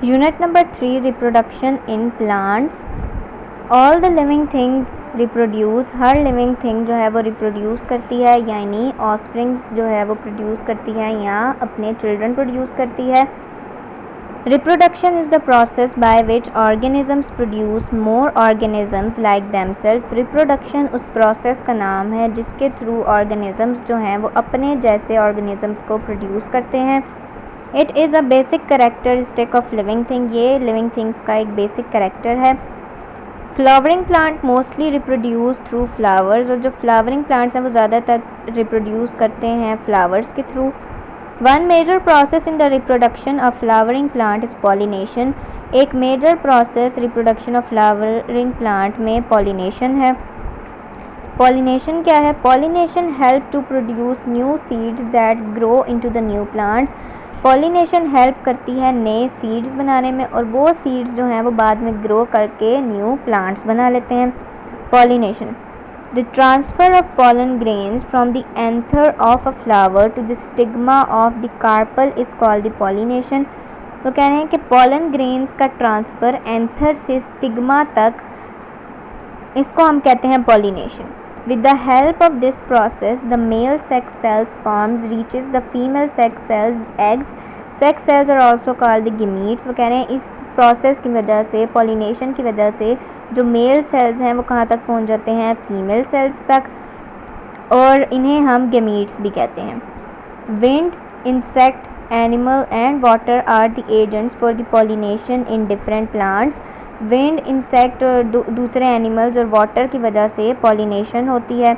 Unit number 3 reproduction in plants. All the living things reproduce, her living thing जो है वो reproduce करती है, यानी ऑफस्प्रिंग्स जो है वो प्रोड्यूस करती है या अपने चिल्ड्रन प्रोड्यूस करती है। Reproduction is the process by which organisms produce more organisms like themselves. Reproduction उस प्रोसेस का नाम है जिसके थ्रू ऑर्गेनिजम्स जो हैं वो अपने जैसे ऑर्गेनिजम्स को प्रोड्यूस करते हैं। It is a basic characteristic of living thing, ये लिविंग थिंग्स का एक बेसिक करेक्टर है। Flowering plant mostly reproduce through flowers, और जो फ्लावरिंग प्लांट्स हैं वो ज़्यादातर रिप्रोड्यूस करते हैं फ्लावर्स के through. One major process in the reproduction of flowering plant is pollination. एक major process reproduction of flowering plant में पॉलिनेशन है। पॉलिनेशन क्या है? Pollination help to produce new seeds that grow into the new plants. Pollination help करती है नए seeds बनाने में, और वो सीड्स जो हैं वो बाद में ग्रो करके न्यू प्लांट्स बना लेते हैं। Pollination, the transfer of pollen grains from the anther of a flower to the stigma of the carpel is called the pollination. वो कह रहे हैं कि पॉलन ग्रेन्स का ट्रांसफ़र एंथर से स्टिग्मा तक, इसको हम कहते हैं pollination. With the help of this process, the male sex cell sperms reaches the female sex cells eggs. Sex cells are also called the gametes। वो कह रहे हैं इस प्रोसेस की वजह से, पॉलिनेशन की वजह से जो मेल सेल्स हैं वो कहाँ तक पहुँच जाते हैं? फीमेल सेल्स तक, और इन्हें हम गेमीट्स भी कहते हैं। Wind, insect, animal and water are the agents for the pollination in different plants. Wind, insect और दूसरे एनिमल्स और वाटर की वजह से पॉलिनेशन होती है।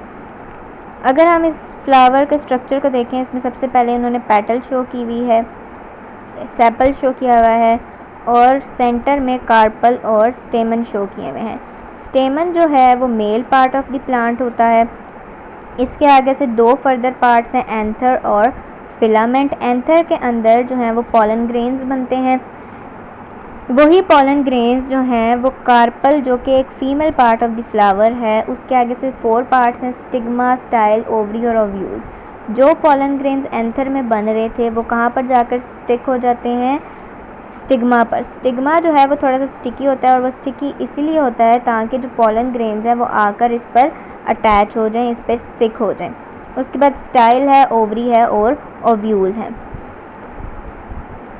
अगर हम इस फ्लावर के स्ट्रक्चर को देखें, इसमें सबसे पहले उन्होंने पेटल शो की हुई है, सेपल शो किया हुआ है, और सेंटर में कार्पल और स्टेमन शो किए हुए हैं। स्टेमन जो है वो male part of the plant होता है। इसके आगे से दो फर्दर पार्ट्स हैं, एंथर और फिलामेंट। एंथर के अंदर जो हैं वो पॉलन ग्रेन्स बनते हैं। वही पॉलन ग्रेन्स जो हैं वो कार्पल, जो कि एक female part of the flower है, उसके आगे से 4 पार्ट्स हैं, स्टिग्मा, स्टाइल, ओवरी और ओव्यूल्स। जो पॉलन ग्रेन्स एंथर में बन रहे थे वो कहाँ पर जाकर स्टिक हो जाते हैं? स्टिग्मा पर। स्टिग्मा जो है वो थोड़ा सा स्टिकी होता है, और वो स्टिकी इसीलिए होता है ताकि जो पॉलन ग्रेन्स हैं वो आकर इस पर अटैच हो जाएं, इस पर स्टिक हो जाएं। उसके बाद स्टाइल है, ओवरी है और ओव्यूल है।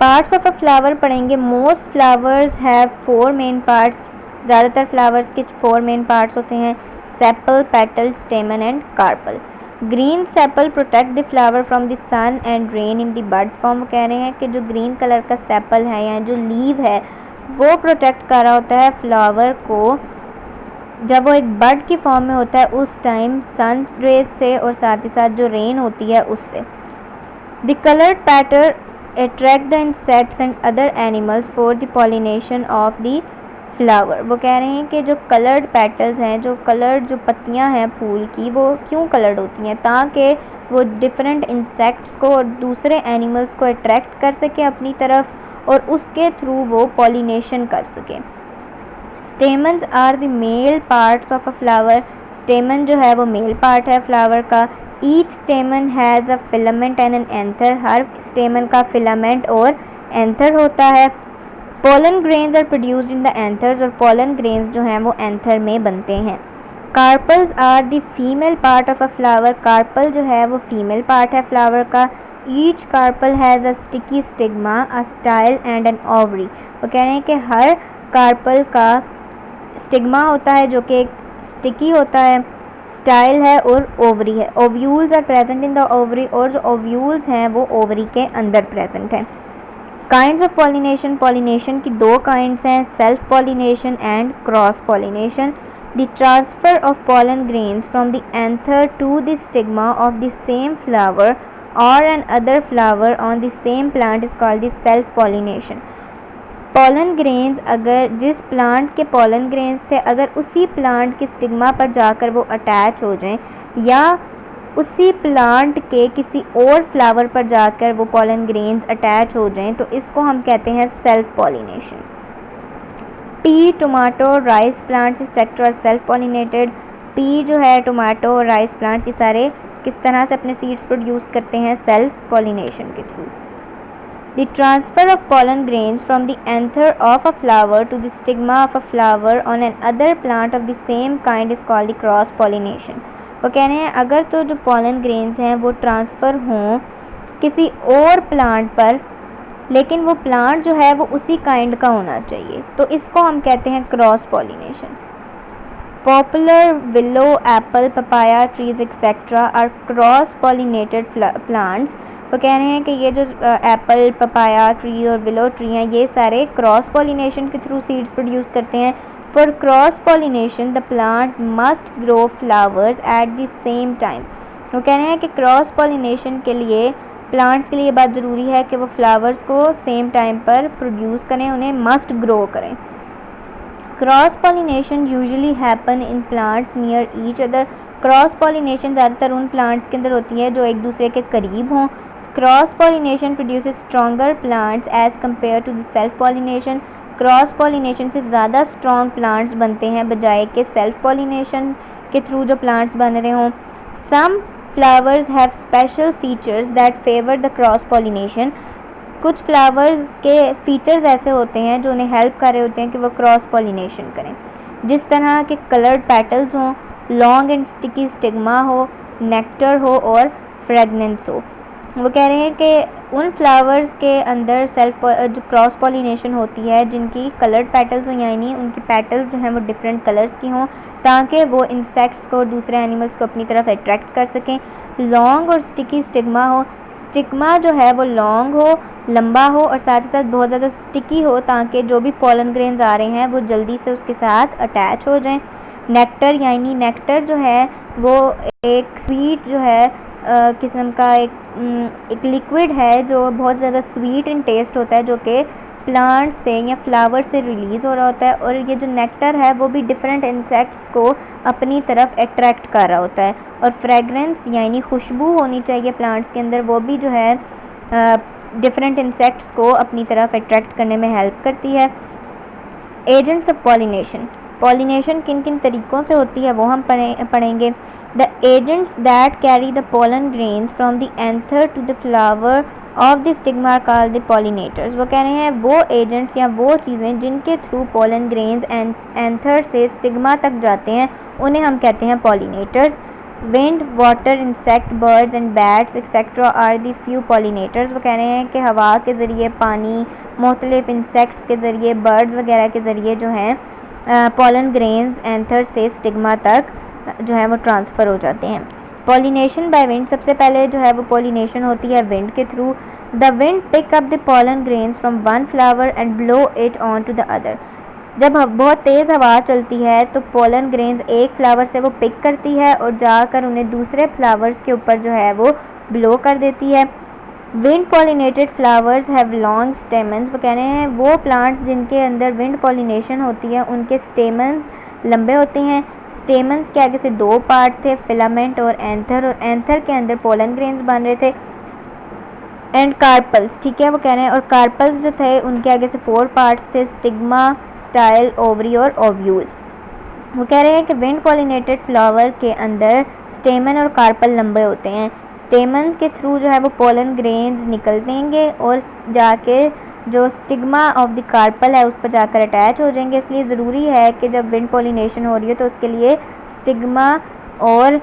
पार्ट्स ऑफ अ फ्लावर पढ़ेंगे। Most flowers have 4 main parts. ज़्यादातर फ्लावर्स के 4 मेन पार्ट्स होते हैं, sepal, petal, stamen and carpel. Green sepal protect the flower from the sun and rain in the bud form. कह रहे हैं कि जो ग्रीन कलर का सेपल है या जो लीव है वो प्रोटेक्ट कर रहा होता है फ्लावर को, जब वो एक बड की फॉर्म में होता है उस टाइम सन रेज से, और साथ ही साथ जो रेन होती है उससे। The coloured pattern attract the insects and other animals for the pollination of the flower। वो कह रहे हैं कि जो कलर्ड पेटल्स हैं, जो कलर्ड जो पत्तियां हैं फूल की, वो क्यों कलर्ड होती हैं? ताकि वो डिफरेंट इंसेक्ट्स को और दूसरे एनिमल्स को अट्रैक्ट कर सके अपनी तरफ, और उसके थ्रू वो पॉलिनेशन कर सके। Stamens are the male parts of a flower. Stamen जो है वो मेल पार्ट है फ्लावर का। Each stamen has a filament and an anther. हर स्टेमन का फिलामेंट और एंथर होता है। Pollen grains are produced in the anthers, और पोलन ग्रेन्स जो हैं वो एंथर में बनते हैं। Carpels are the female part of a flower. Carpel जो है वो फीमेल पार्ट है फ्लावर का। Each carpel has a sticky stigma, a style and an ovary. वो कह रहे हैं कि हर कार्पल का स्टिग्मा होता है जो कि एक स्टिकी होता है, स्टाइल है और ओवरी है। Ovules are present in the ovary, और जो ओव्यूल्स हैं वो ओवरी के अंदर प्रेजेंट हैं। Kinds of pollination. पॉलिनेशन की 2 काइंड्स हैं, self pollination and cross pollination. The transfer of pollen grains from the anther to the stigma of the same flower और another flower on the same plant is called the self pollination. Pollen grains, अगर जिस plant के pollen grains थे अगर उसी plant के stigma पर जाकर वो अटैच हो जाएं, या उसी प्लांट के किसी और फ्लावर पर जाकर वो पॉलन ग्रेन्स अटैच हो जाएं, तो इसको हम कहते हैं self pollination. Pea, tomato, rice plants etcetera are self pollinated. Pea जो है, टोमेटो, राइस प्लांट्स, ये सारे किस तरह से अपने सीड्स प्रोड्यूस करते हैं? सेल्फ पॉलिनेशन के through. The transfer of pollen grains from the anther of a flower to the stigma of a flower on another plant of the same kind is called the cross pollination. वो कह रहे हैं अगर तो जो pollen grains हैं वो transfer हों किसी और प्लांट पर, लेकिन वो प्लांट जो है वो उसी काइंड का होना चाहिए, तो इसको हम कहते हैं cross pollination. Popular willow, apple, papaya trees etcetera are cross pollinated plants. वो कह रहे हैं कि ये जो एप्पल, पपाया ट्री और विलो ट्री हैं ये सारे क्रॉस पॉलिनेशन के थ्रू सीड्स प्रोड्यूस करते हैं। For cross pollination the plant must grow flowers at the same time. वो कह रहे हैं कि क्रॉस पॉलिनेशन के लिए प्लांट्स के लिए ये बात ज़रूरी है कि वो फ्लावर्स को सेम टाइम पर प्रोड्यूस करें, उन्हें मस्ट ग्रो करें। Cross pollination usually happen in plants near each other. Cross pollination ज़्यादातर उन प्लांट्स के अंदर होती है जो एक दूसरे के करीब हों। Cross pollination produces stronger plants as compare to the self pollination. Cross pollination से ज़्यादा स्ट्रॉन्ग प्लांट्स बनते हैं बजाय के सेल्फ पॉलिनेशन के थ्रू जो प्लांट्स बन रहे हों। Some flowers have special features that favour the cross pollination. कुछ फ्लावर्स के फीचर्स ऐसे होते हैं जो उन्हें हेल्प कर रहे होते हैं कि वो क्रॉस पॉलिनेशन करें, जिस तरह के कलर्ड पेटल्स हों, लॉन्ग एंड स्टिकी स्टिग्मा हो, नेक्टर हो और फ्रेगनेंस हो। वो कह रहे हैं कि उन फ्लावर्स के अंदर जो क्रॉस पॉलिनेशन होती है जिनकी कलर्ड पेटल्स हों, यानी उनकी पेटल्स जो हैं वो डिफरेंट कलर्स की हों ताकि वो इंसेक्ट्स को, दूसरे एनिमल्स को अपनी तरफ अट्रैक्ट कर सकें। लॉन्ग और स्टिकी स्टिग्मा हो, स्टिग्मा जो है वो लॉन्ग हो, लंबा हो और साथ ही साथ बहुत ज़्यादा स्टिकी हो ताकि जो भी पॉलन ग्रेन्स आ रहे हैं वो जल्दी से उसके साथ अटैच हो जाएं। नेक्टर, यानी नेक्टर जो है वो एक स्वीट जो है किस्म का एक लिक्विड है जो बहुत ज़्यादा स्वीट इन टेस्ट होता है, जो कि प्लांट से या फ्लावर से रिलीज़ हो रहा होता है, और ये जो नेक्टर है वो भी डिफरेंट इंसेक्ट्स को अपनी तरफ अट्रैक्ट कर रहा होता है। और फ्रेगरेंस यानी खुशबू होनी चाहिए प्लांट्स के अंदर, वो भी जो है डिफरेंट इंसेक्ट्स को अपनी तरफ अट्रैक्ट करने में हेल्प करती है। एजेंट्स ऑफ पॉलिनेशन, पॉलिनेशन किन किन तरीक़ों से होती है वो हम पढ़ेंगे। The agents that carry the pollen grains from the anther to the flower of the stigma called the pollinators. वो कह रहे हैं वो एजेंट्स या वो चीज़ें जिनके थ्रू पोलन ग्रेन्स एंथर से स्टिग्मा तक जाते हैं उन्हें हम कहते हैं pollinators. Wind, water, insect, birds and bats etcetera are the few pollinators. वो कह रहे हैं कि हवा के ज़रिए, पानी, मुख्तलिफ इंसेक्ट्स के ज़रिए, बर्ड्स वगैरह के ज़रिए जो हैं पोलन ग्रेन्स एंथर से स्टिग्मा तक जो है वो ट्रांसफ़र हो जाते हैं। पॉलिनेशन बाय विंड, सबसे पहले जो है वो पॉलिनेशन होती है विंड के through. The wind pick up the pollen grains from one flower and blow it on to the other. जब बहुत तेज़ हवा चलती है तो पोलन ग्रेन्स एक फ्लावर से वो पिक करती है और जाकर उन्हें दूसरे फ्लावर्स के ऊपर जो है वो ब्लो कर देती है। Wind pollinated flowers have long stamens. वो कह रहे हैं वो प्लांट्स जिनके अंदर विंड पॉलिनेशन होती है उनके स्टेमन्स लंबे होते हैं। स्टेमन्स के आगे से दो पार्ट थे, फिलामेंट और एंथर के अंदर पोलन ग्रेन्स बन रहे थे। एंड कार्पल्स, ठीक है, वो कह रहे हैं और कार्पल्स जो थे उनके आगे से 4 पार्ट्स थे, स्टिग्मा, स्टाइल, ओवरी और ओव्यूल। वो कह रहे हैं कि विंड पॉलिनेटेड फ्लावर के अंदर स्टेमन और कार्पल लंबे होते हैं। स्टेमन के थ्रू जो है वो पोलन ग्रेन्स निकल देंगे और जाके जो स्टिग्मा ऑफ द कार्पल है उस पर जाकर अटैच हो जाएंगे। इसलिए ज़रूरी है कि जब विंड पॉलिनेशन हो रही है तो उसके लिए स्टिग्मा और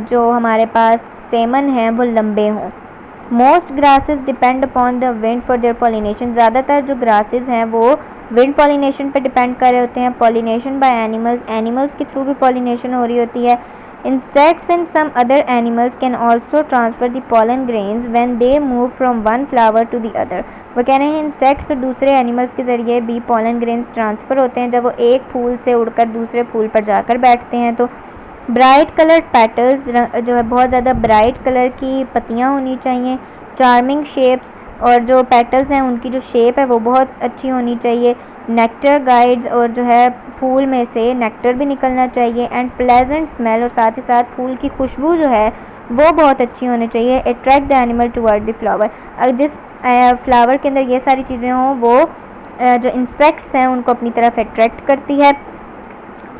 जो हमारे पास स्टेमन हैं वो लंबे हों। Most grasses depend upon the wind for their pollination. ज़्यादातर जो ग्रासेस हैं वो विंड पॉलिनेशन पर डिपेंड कर रहे होते हैं। पॉलिनेशन बाय एनिमल्स, एनिमल्स के थ्रू भी पॉलिनेशन हो रही होती है। Insects and some other animals can also transfer the pollen grains when they move from one flower to the other. वो कह रहे हैं इंसेक्ट्स और दूसरे एनिमल्स के ज़रिए भी पोलन ग्रेन्स ट्रांसफ़र होते हैं जब वो एक फूल से उड़कर दूसरे फूल पर जाकर बैठते हैं। तो ब्राइट कलर्ड पेटल्स, जो है बहुत ज़्यादा ब्राइट कलर की पत्तियाँ होनी चाहिए। चार्मिंग शेप्स, और जो पेटल्स हैं उनकी जो शेप है वो बहुत अच्छी होनी चाहिए। नेक्टर गाइड्स, और जो है फूल में से नेक्टर भी निकलना चाहिए। एंड प्लेजेंट स्मेल, और साथ ही साथ फूल की खुशबू जो है वो बहुत अच्छी होनी चाहिए। Attract the animal toward the flower, अगर जिस फ्लावर के अंदर ये सारी चीज़ें हों वो जो इंसेक्ट्स हैं उनको अपनी तरफ अट्रैक्ट करती है।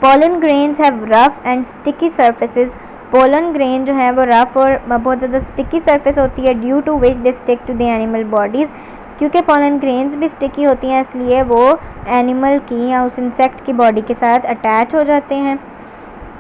Pollen grains have rough and sticky surfaces. Pollen grain जो है वो रफ और बहुत ज़्यादा स्टिकी सरफेस होती है, due to which they stick to the animal bodies. क्योंकि पॉलन ग्रेन्स भी स्टिकी होती हैं इसलिए वो एनिमल की या उस इंसेक्ट की बॉडी के साथ अटैच हो जाते हैं।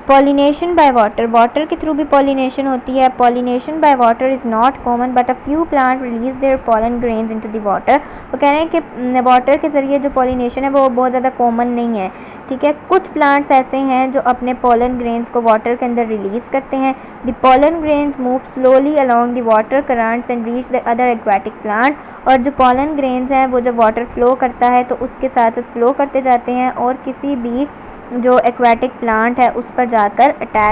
पॉलिनेशन बाय वाटर, वाटर के थ्रू भी पॉलिनेशन होती है। Pollination by water is not common but a few plant release there pollen grains into the water. वो कह रहे हैं कि वाटर के ज़रिए जो पॉलिनेशन है वो बहुत ज़्यादा कॉमन नहीं है, ठीक है। कुछ प्लांट्स ऐसे हैं जो अपने पॉलन ग्रेन्स को वाटर के अंदर रिलीज़ करते हैं। The pollen grains move slowly along the water currents and reach the other aquatic plant. और जो पॉलन ग्रेन्स हैं वो जब वाटर फ्लो करता है तो उसके साथ साथ फ्लो करते जाते हैं और किसी भी जो एक्वाटिक प्लांट है उस पर जाकर अटैच